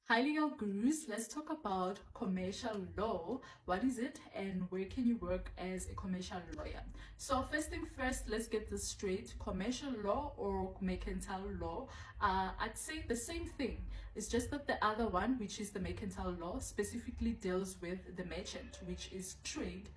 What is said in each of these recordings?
Hi legal gurus, let's talk about commercial law. What is it and where can you work as a commercial lawyer? So first thing first, let's get this straight. Commercial law or mercantile law, I'd say the same thing. It's just that the other one, which is the mercantile law, specifically deals with the merchant, which is trade,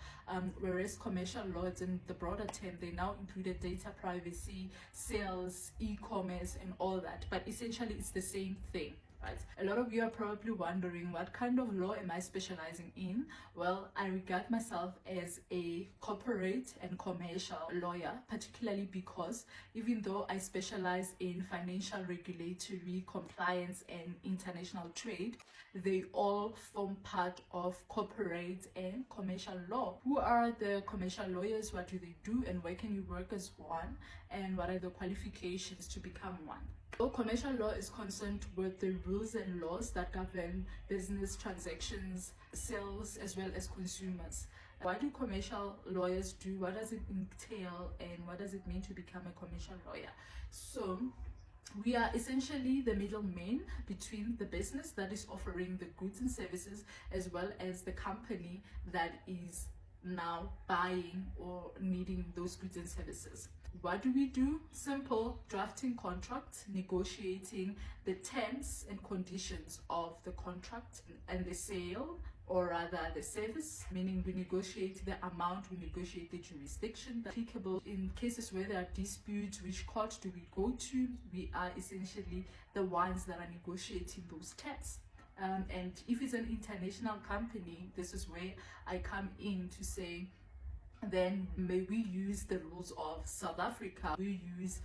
whereas commercial law, it's in the broader term, they now included data privacy, sales, e-commerce and all that, but essentially it's the same thing. Right. A lot of you are probably wondering, what kind of law am I specializing in? Well, I regard myself as a corporate and commercial lawyer, particularly because even though I specialize in financial regulatory compliance and international trade, they all form part of corporate and commercial law. Who are the commercial lawyers? What do they do? And where can you work as one? And what are the qualifications to become one? So commercial law is concerned with the rules and laws that govern business transactions, sales, as well as consumers. What do commercial lawyers do? What does it entail? And what does it mean to become a commercial lawyer? So we are essentially the middleman between the business that is offering the goods and services, as well as the company that is now buying or needing those goods and services. What do we do? Simple: drafting contracts, negotiating the terms and conditions of the contract and the sale, or rather the service, meaning we negotiate the amount, we negotiate the jurisdiction applicable. In cases where there are disputes, which court do we go to? We are essentially the ones that are negotiating those terms. And if it's an international company, this is where I come in to say, then may we use the rules of South Africa, we use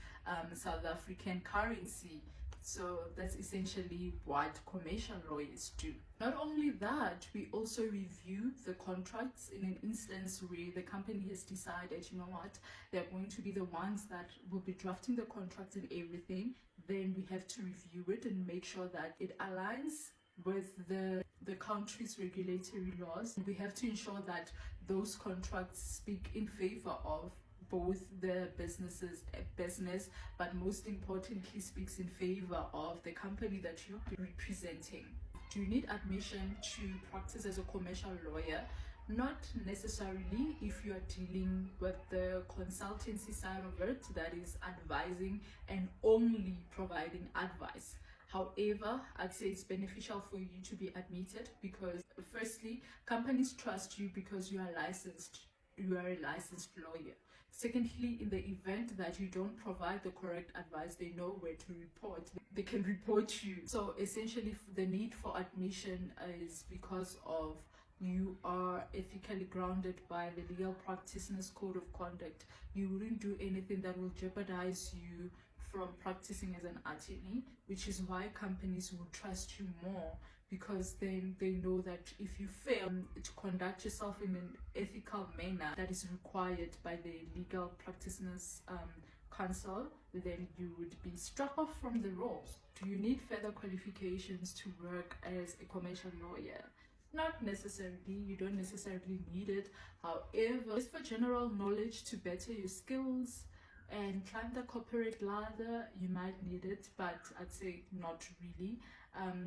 South African currency. So that's essentially what commercial lawyers do. Not only that, we also review the contracts in an instance where the company has decided, you know what, they're going to be the ones that will be drafting the contracts and everything. Then we have to review it and make sure that it aligns with the country's regulatory laws. We have to ensure that those contracts speak in favor of both the business, but most importantly speaks in favor of the company that you're representing. Do you need admission to practice as a commercial lawyer? Not necessarily if you are dealing with the consultancy side of it, that is advising and only providing advice. However, I'd say it's beneficial for you to be admitted because firstly, companies trust you because you are a licensed lawyer. Secondly, in the event that you don't provide the correct advice, they know where to report. They can report you. So essentially, the need for admission is because of you are ethically grounded by the Legal Practitioners Code of Conduct. You wouldn't do anything that will jeopardize you from practicing as an attorney, which is why companies will trust you more, because then they know that if you fail to conduct yourself in an ethical manner that is required by the Legal Practitioners Council, then you would be struck off from the rolls. Do you need further qualifications to work as a commercial lawyer? Not necessarily. You don't necessarily need it. However, just for general knowledge to better your skills and climb the corporate ladder, you might need it, but I'd say not really.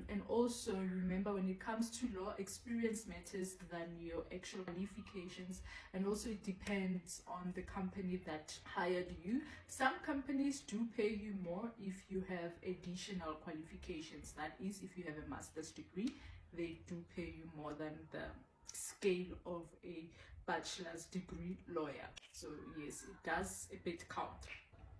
And also remember, when it comes to law, experience matters than your actual qualifications, and also it depends on the company that hired you. Some companies do pay you more if you have additional qualifications. That is, if you have a master's degree, they do pay you more than the scale of a bachelor's degree lawyer. So yes, it does a bit count.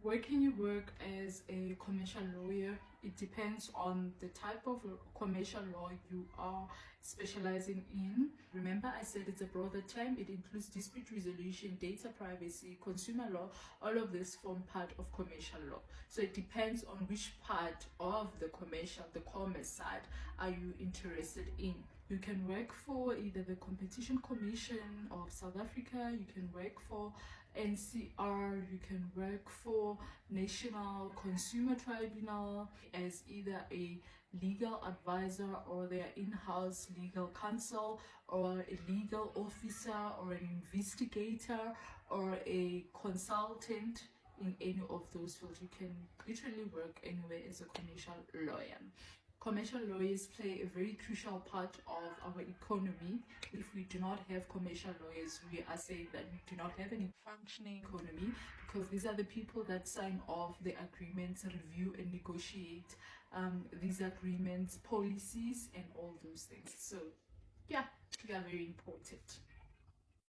Where can you work as a commercial lawyer? It depends on the type of commercial law you are specializing in. Remember, I said it's a broader term. It includes dispute resolution, data privacy, consumer law. All of this form part of commercial law. So it depends on which part of the commerce side are you interested in. You can work for either the Competition Commission of South Africa, you can work for NCR, you can work for National Consumer Tribunal as either a legal advisor or their in-house legal counsel, or a legal officer or an investigator or a consultant. In any of those fields, you can literally work anywhere as a commercial lawyer. commercial lawyers play a very crucial part of our economy. If we do not have commercial lawyers, we are saying that we do not have any functioning economy, because these are the people that sign off the agreements, review and negotiate these agreements, policies, and all those things. So yeah, they are very important.